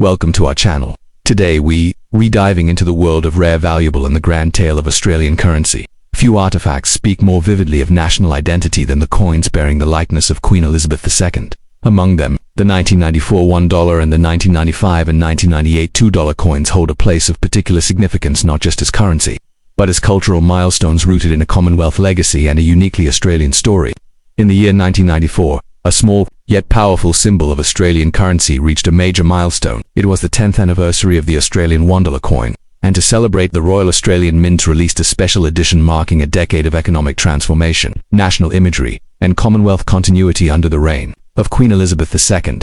Welcome to our channel. Today we re-diving into the world of rare valuable and the grand tale of Australian currency. Few artifacts speak more vividly of national identity than the coins bearing the likeness of Queen Elizabeth II. Among them, the 1994 $1 and the 1995 and 1998 $2 coins hold a place of particular significance not just as currency, but as cultural milestones rooted in a Commonwealth legacy and a uniquely Australian story. In the year 1994, a small, yet powerful symbol of Australian currency reached a major milestone. It was the 10th anniversary of the Australian $1 coin, and to celebrate, the Royal Australian Mint released a special edition marking a decade of economic transformation, national imagery, and Commonwealth continuity under the reign of Queen Elizabeth II.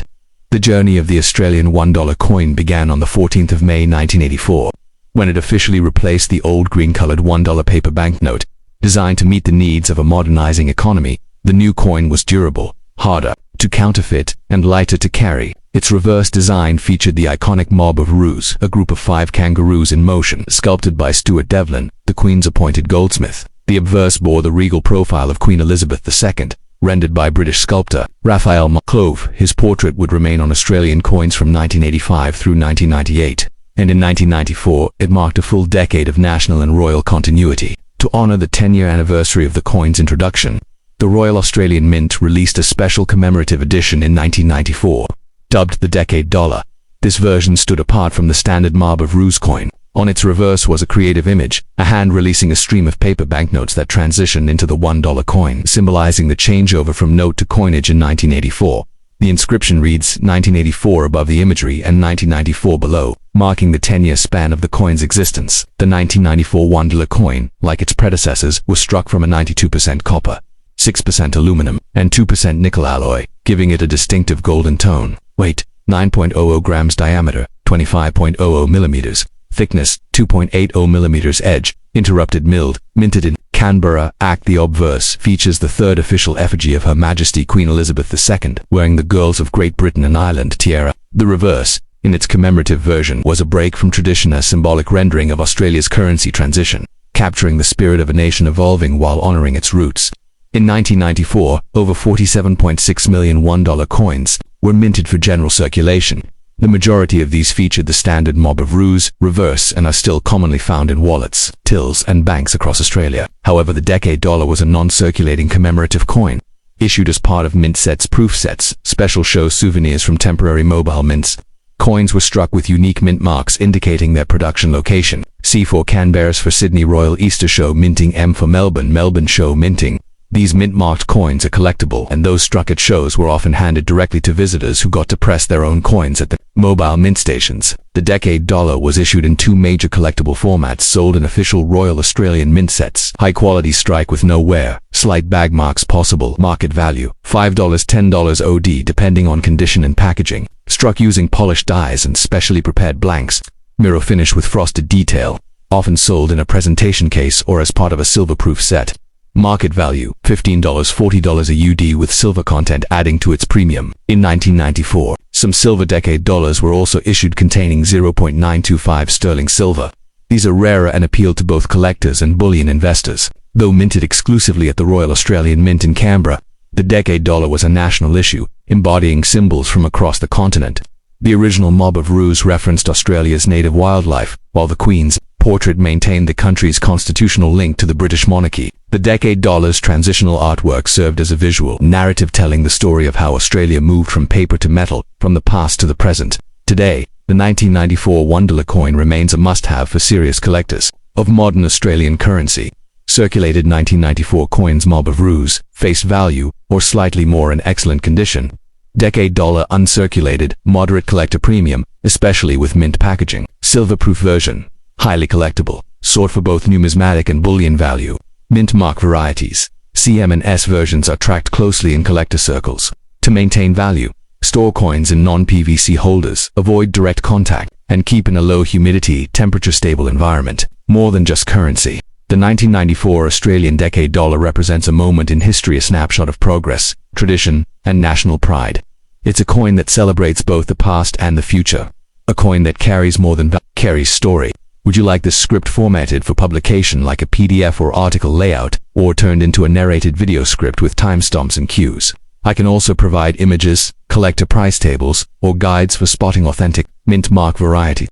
The journey of the Australian $1 coin began on the 14th of May 1984, when it officially replaced the old green-colored $1 paper banknote. Designed to meet the needs of a modernizing economy, the new coin was durable, harder to counterfeit, and lighter to carry. Its reverse design featured the iconic Mob of Roos, a group of 5 kangaroos in motion, sculpted by Stuart Devlin, the Queen's appointed goldsmith. The obverse bore the regal profile of Queen Elizabeth II, rendered by British sculptor Raphael Clove. His portrait would remain on Australian coins from 1985 through 1998, and in 1994 it marked a full decade of national and royal continuity. To honor the 10-year anniversary of the coin's introduction, the Royal Australian Mint released a special commemorative edition in 1994, dubbed the Decade Dollar. This version stood apart from the standard Mob of Roos coin. On its reverse was a creative image, a hand releasing a stream of paper banknotes that transitioned into the $1 coin, symbolizing the changeover from note to coinage in 1984. The inscription reads 1984 above the imagery and 1994 below, marking the 10-year span of the coin's existence. The 1994 $1 coin, like its predecessors, was struck from a 92% copper, 6% aluminum, and 2% nickel alloy, giving it a distinctive golden tone. Weight, 9.00 grams. Diameter, 25.00 millimeters. Thickness, 2.80 millimeters. Edge, interrupted milled. Minted in Canberra. The obverse features the third official effigy of Her Majesty Queen Elizabeth II, wearing the Girls of Great Britain and Ireland tiara. The reverse, in its commemorative version, was a break from tradition, a symbolic rendering of Australia's currency transition, capturing the spirit of a nation evolving while honoring its roots. In 1994, over 47.6 million $1 coins were minted for general circulation. The majority of these featured the standard Mob of Roos reverse and are still commonly found in wallets, tills, and banks across Australia. However, the Decade Dollar was a non-circulating commemorative coin, issued as part of mint sets, proof sets, special show souvenirs from temporary mobile mints. Coins were struck with unique mint marks indicating their production location. C for Canberra's for Sydney Royal Easter Show minting, M for Melbourne Show minting. These mint-marked coins are collectible, and those struck at shows were often handed directly to visitors who got to press their own coins at the mobile mint stations. The Decade Dollar was issued in 2 major collectible formats sold in official Royal Australian Mint sets. High-quality strike with no wear, slight bag marks possible. Market value, $5, $10 OD depending on condition and packaging. Struck using polished dies and specially prepared blanks. Mirror finish with frosted detail. Often sold in a presentation case or as part of a silver-proof set. Market value, $15, $40 a UD with silver content adding to its premium. In 1994, some silver Decade Dollars were also issued containing 0.925 sterling silver. These are rarer and appeal to both collectors and bullion investors. Though minted exclusively at the Royal Australian Mint in Canberra, the Decade Dollar was a national issue, embodying symbols from across the continent. The original Mob of Roos referenced Australia's native wildlife, while the Queen's portrait maintained the country's constitutional link to the British monarchy. The Decade Dollar's transitional artwork served as a visual narrative telling the story of how Australia moved from paper to metal, from the past to the present. Today, the 1994 $1 coin remains a must-have for serious collectors of modern Australian currency. Circulated 1994 coins Mob of Roos, face value, or slightly more in excellent condition. Decade Dollar uncirculated, moderate collector premium, especially with mint packaging. Silver-proof version, highly collectible, sought for both numismatic and bullion value. Mint mark varieties, CM and S versions are tracked closely in collector circles. To maintain value, store coins in non-PVC holders, avoid direct contact, and keep in a low humidity, temperature-stable environment. More than just currency, the 1994 Australian Decade Dollar represents a moment in history, a snapshot of progress, tradition, and national pride. It's a coin that celebrates both the past and the future. A coin that carries more than carries story. Would you like this script formatted for publication like a PDF or article layout, or turned into a narrated video script with timestamps and cues? I can also provide images, collector price tables, or guides for spotting authentic mint mark variety.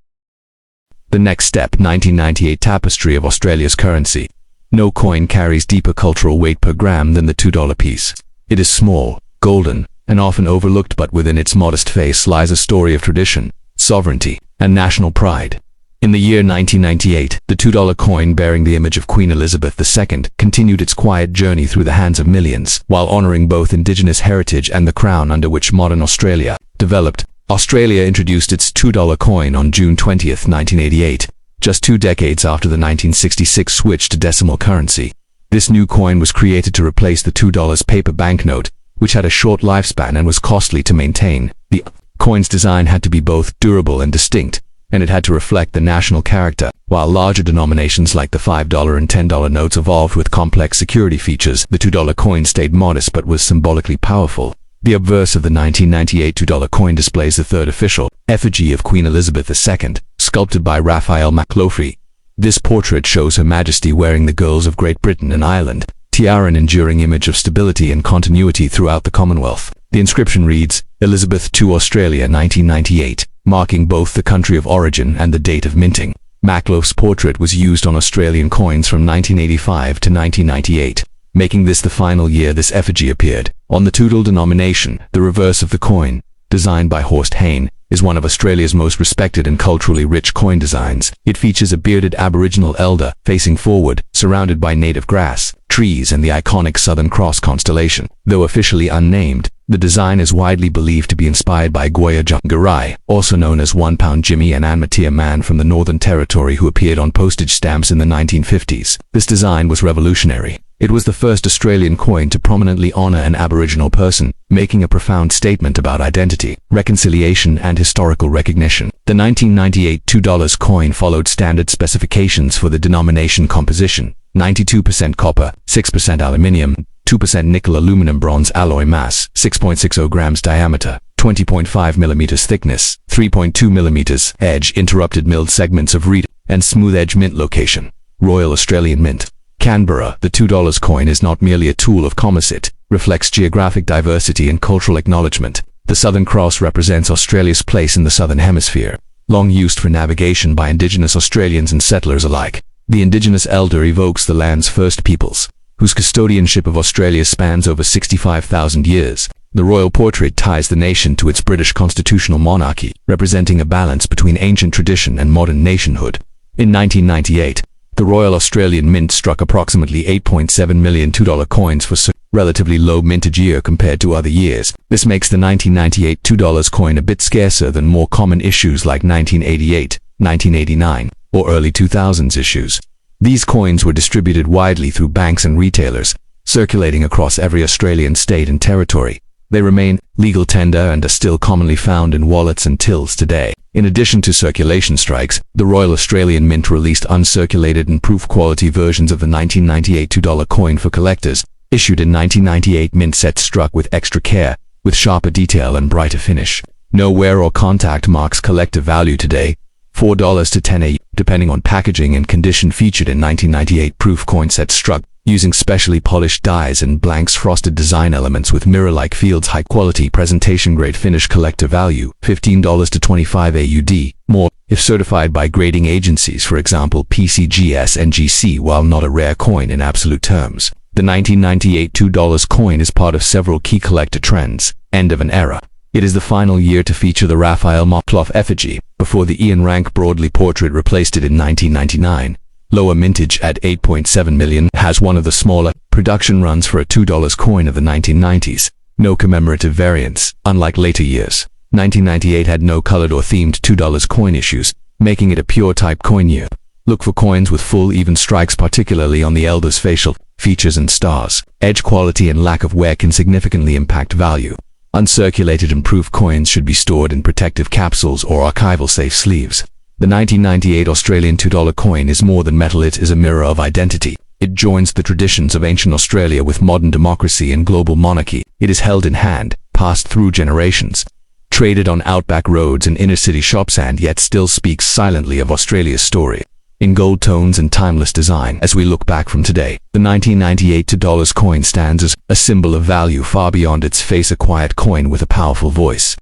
The next step, 1998 tapestry of Australia's currency. No coin carries deeper cultural weight per gram than the $2 piece. It is small, golden, and often overlooked, but within its modest face lies a story of tradition, sovereignty, and national pride. In the year 1998, the $2 coin bearing the image of Queen Elizabeth II continued its quiet journey through the hands of millions, while honoring both Indigenous heritage and the crown under which modern Australia developed. Australia introduced its $2 coin on June 20, 1988, just 2 decades after the 1966 switch to decimal currency. This new coin was created to replace the $2 paper banknote, which had a short lifespan and was costly to maintain. The coin's design had to be both durable and distinct, and it had to reflect the national character. While larger denominations like the $5 and $10 notes evolved with complex security features, the $2 coin stayed modest but was symbolically powerful. The obverse of the 1998 $2 coin displays the third official effigy of Queen Elizabeth II, sculpted by Raphael McLaughlin. This portrait shows Her Majesty wearing the girls of Great Britain and Ireland tiara, an enduring image of stability and continuity throughout the Commonwealth. The inscription reads, Elizabeth to Australia 1998, marking both the country of origin and the date of minting. McLaughlin's portrait was used on Australian coins from 1985 to 1998, making this the final year this effigy appeared. On the $2 denomination, the reverse of the coin, designed by Horst Hayne, is one of Australia's most respected and culturally rich coin designs. It features a bearded Aboriginal elder facing forward, surrounded by native grass, trees, and the iconic Southern Cross constellation. Though officially unnamed, the design is widely believed to be inspired by Goya Jungarai, also known as One Pound Jimmy, an Anmatia man from the Northern Territory who appeared on postage stamps in the 1950s. This design was revolutionary. It was the first Australian coin to prominently honor an Aboriginal person, making a profound statement about identity, reconciliation, and historical recognition. The 1998 $2 coin followed standard specifications for the denomination composition: 92% copper, 6% aluminium, 2% nickel aluminum bronze alloy mass, 6.60 grams diameter, 20.5 millimeters thickness, 3.2 millimeters edge interrupted milled segments of reed, and smooth edge mint location. Royal Australian Mint. Canberra. The $2 coin is not merely a tool of commerce, it reflects geographic diversity and cultural acknowledgement. The Southern Cross represents Australia's place in the Southern Hemisphere, long used for navigation by Indigenous Australians and settlers alike. The Indigenous elder evokes the land's first peoples, whose custodianship of Australia spans over 65,000 years. The royal portrait ties the nation to its British constitutional monarchy, representing a balance between ancient tradition and modern nationhood. In 1998, the Royal Australian Mint struck approximately 8.7 million $2 coins for relatively low mintage year compared to other years. This makes the 1998 $2 coin a bit scarcer than more common issues like 1988, 1989, or early 2000s issues. These coins were distributed widely through banks and retailers, circulating across every Australian state and territory. They remain legal tender and are still commonly found in wallets and tills today. In addition to circulation strikes, the Royal Australian Mint released uncirculated and proof quality versions of the 1998 $2 coin for collectors. Issued in 1998 mint sets struck with extra care, with sharper detail and brighter finish. No wear or contact marks collector value today, $4 to $10, depending on packaging and condition. Featured in 1998 proof coin sets struck using specially polished dies and blanks, frosted design elements with mirror-like fields, high quality presentation grade finish. Collector value $15 to $25 AUD, more if certified by grading agencies, for example PCGS and GC. While not a rare coin in absolute terms, the 1998 $2 coin is part of several key collector trends. End of an era. It is the final year to feature the Raphael McLaughlin effigy, before the Ian Rank Broadley portrait replaced it in 1999. Lower mintage at 8.7 million, has one of the smaller production runs for a $2 coin of the 1990s. No commemorative variants, unlike later years. 1998 had no colored or themed $2 coin issues, making it a pure type coin year. Look for coins with full even strikes, particularly on the elder's facial features and stars. Edge quality and lack of wear can significantly impact value. Uncirculated and proof coins should be stored in protective capsules or archival safe sleeves. The 1998 Australian $2 coin is more than metal, it is a mirror of identity. It joins the traditions of ancient Australia with modern democracy and global monarchy. It is held in hand, passed through generations, traded on outback roads and inner city shops, and yet still speaks silently of Australia's story. In gold tones and timeless design, as we look back from today, the 1998 $2 coin stands as a symbol of value far beyond its face, a quiet coin with a powerful voice.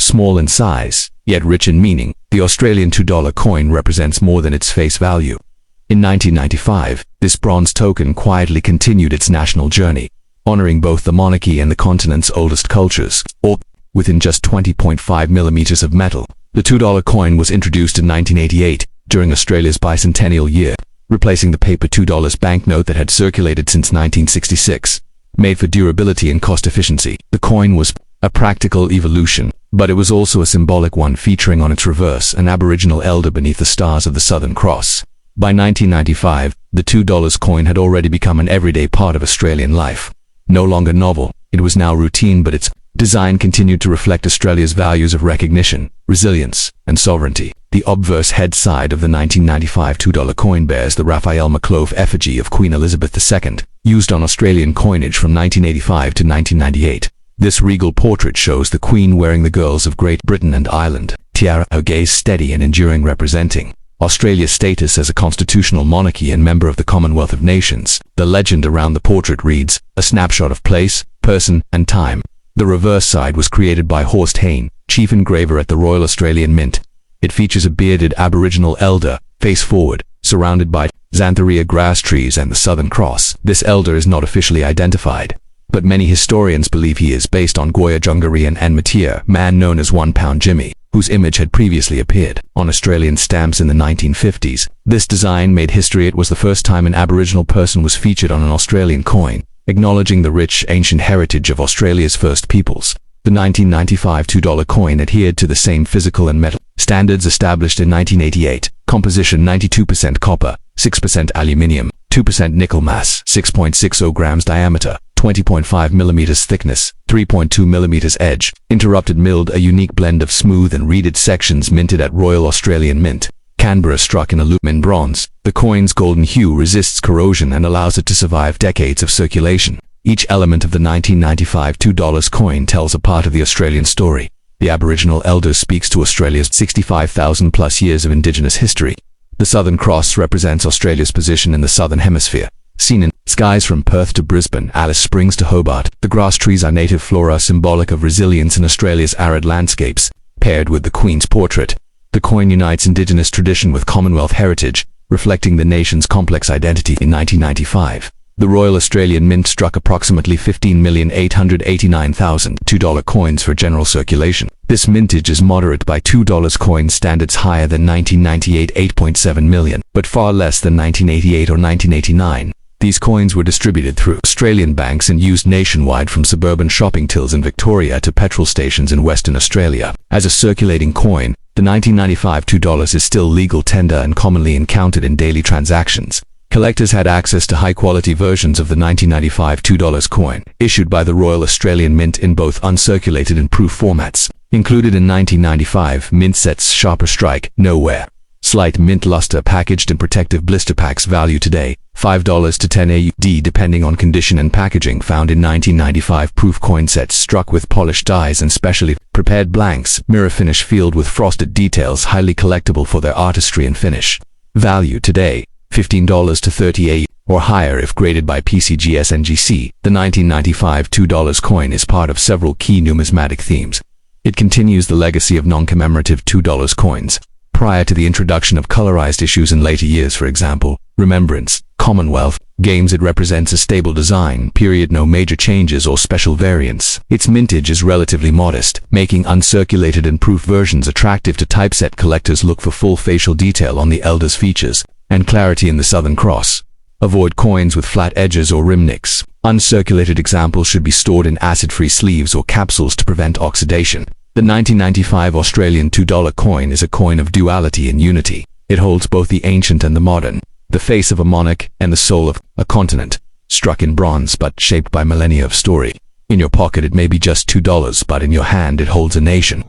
Small in size, yet rich in meaning, the Australian $2 coin represents more than its face value. In 1995, this bronze token quietly continued its national journey, honoring both the monarchy and the continent's oldest cultures, or within just 20.5 millimeters of metal. The $2 coin was introduced in 1988, during Australia's bicentennial year, replacing the paper $2 banknote that had circulated since 1966. Made for durability and cost efficiency, the coin was a practical evolution, but it was also a symbolic one, featuring on its reverse an Aboriginal elder beneath the stars of the Southern Cross. By 1995, the $2 coin had already become an everyday part of Australian life. No longer novel, it was now routine, but its design continued to reflect Australia's values of recognition, resilience, and sovereignty. The obverse head side of the 1995 $2 coin bears the Raphael McClove effigy of Queen Elizabeth II, used on Australian coinage from 1985 to 1998. This regal portrait shows the Queen wearing the girls of Great Britain and Ireland, tiara, her gaze steady and enduring, representing Australia's status as a constitutional monarchy and member of the Commonwealth of Nations. The legend around the portrait reads, "A snapshot of place, person, and time." The reverse side was created by Horst Hayne, chief engraver at the Royal Australian Mint. It features a bearded Aboriginal elder, face forward, surrounded by xanthorrhea grass trees and the Southern Cross. This elder is not officially identified, but many historians believe he is based on Goya Jungarian and Matia, man known as £1 Jimmy, whose image had previously appeared on Australian stamps in the 1950s. This design made history. It was the first time an Aboriginal person was featured on an Australian coin, acknowledging the rich ancient heritage of Australia's First Peoples. The 1995 $2 coin adhered to the same physical and metal standards established in 1988. Composition: 92% copper, 6% aluminium, 2% nickel. Mass: 6.60 grams. Diameter: 20.5 millimeters. Thickness: 3.2 millimeters. Edge: interrupted milled, a unique blend of smooth and reeded sections, minted at Royal Australian Mint, Canberra. Struck in aluminum bronze, the coin's golden hue resists corrosion and allows it to survive decades of circulation. Each element of the 1995 $2 coin tells a part of the Australian story. The Aboriginal elder speaks to Australia's 65,000 plus years of Indigenous history. The Southern Cross represents Australia's position in the Southern Hemisphere. Seen in skies from Perth to Brisbane, Alice Springs to Hobart, the grass trees are native flora symbolic of resilience in Australia's arid landscapes. Paired with the Queen's portrait, the coin unites Indigenous tradition with Commonwealth heritage, reflecting the nation's complex identity. In 1995, the Royal Australian Mint struck approximately 15,889,000 $2 coins for general circulation. This mintage is moderate by $2 coin standards, higher than 1998 8.7 million, but far less than 1988 or 1989. These coins were distributed through Australian banks and used nationwide, from suburban shopping tills in Victoria to petrol stations in Western Australia. As a circulating coin, the 1995 $2 is still legal tender and commonly encountered in daily transactions. Collectors had access to high-quality versions of the 1995 $2 coin, issued by the Royal Australian Mint in both uncirculated and proof formats. Included in 1995 mint sets: sharper strike, nowhere, slight mint luster, packaged in protective blister packs. Value today, $5 to 10 AUD depending on condition and packaging. Found in 1995 proof coin sets struck with polished dies and specially prepared blanks, mirror finish filled with frosted details, highly collectible for their artistry and finish. Value today, $15 to 30 AUD or higher if graded by PCGS NGC. The 1995 $2 coin is part of several key numismatic themes. It continues the legacy of non-commemorative $2 coins. Prior to the introduction of colorized issues in later years, for example, Remembrance, Commonwealth, Games, it represents a stable design, period, no major changes or special variants. Its mintage is relatively modest, making uncirculated and proof versions attractive to typeset collectors. Look for full facial detail on the elder's features and clarity in the Southern Cross. Avoid coins with flat edges or rim nicks. Uncirculated examples should be stored in acid-free sleeves or capsules to prevent oxidation. The 1995 Australian $2 coin is a coin of duality and unity. It holds both the ancient and the modern, the face of a monarch and the soul of a continent. Struck in bronze but shaped by millennia of story. In your pocket it may be just $2, but in your hand it holds a nation.